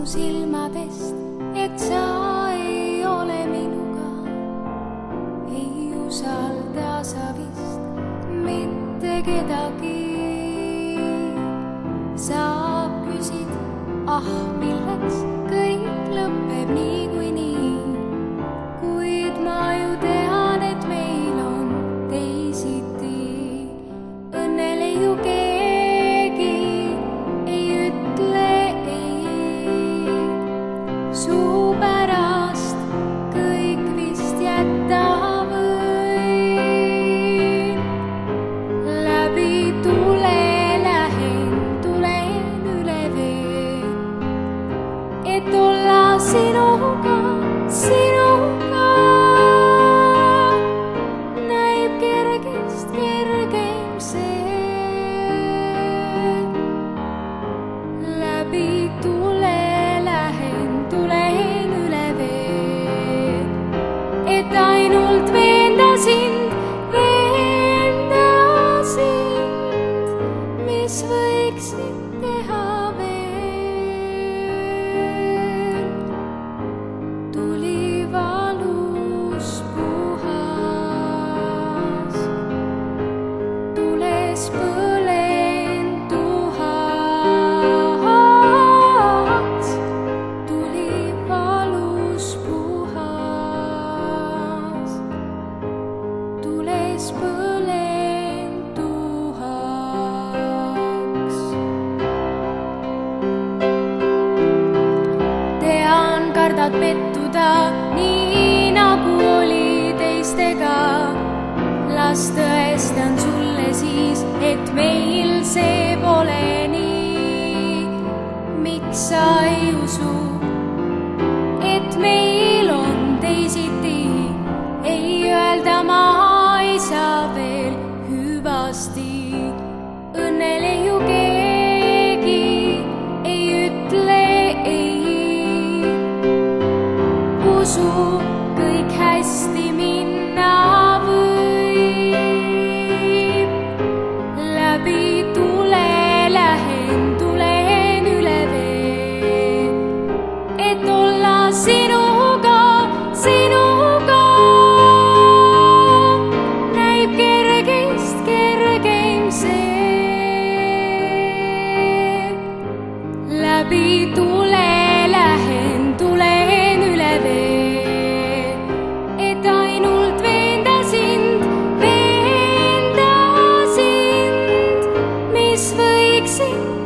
mu silmadest, et sa ei ole minuga. Ei usalda sa vist mitte kedagi. Sa küsid, milleks kõik lõpeb niikuinii. Kuid ma ju tean, et meil on teisiti. Õnnele ju keegi ei ütle ei. Su pärast kõik vist jätta võin. Läbi tule tulen üle vee, et olla sinuga. Näib kergest kergem see. Läbi tule tulen üle vee, et ainult veenda sind, mis võiksid teha veel. Tuli valus puhas, tules põlen tuhas. Tuli valus puhas, tules põlen tuhas. Kardad pettuda, nii nagu oli teistega. Las tõestan sulle siis, et meil see pole nii. Miks sa ei usu, et meil on teisiti? Ei öelda ma ei saa veel hüvasti. Õnnele ju keegi ei ütle ei. Usu, kõik hästi minna võib. Läbi tule tulen üle vee, et olla sinuga. Näib kergest kergem see. Läbi tule tulen üle vee, et ainult veenda sind, mis võiksid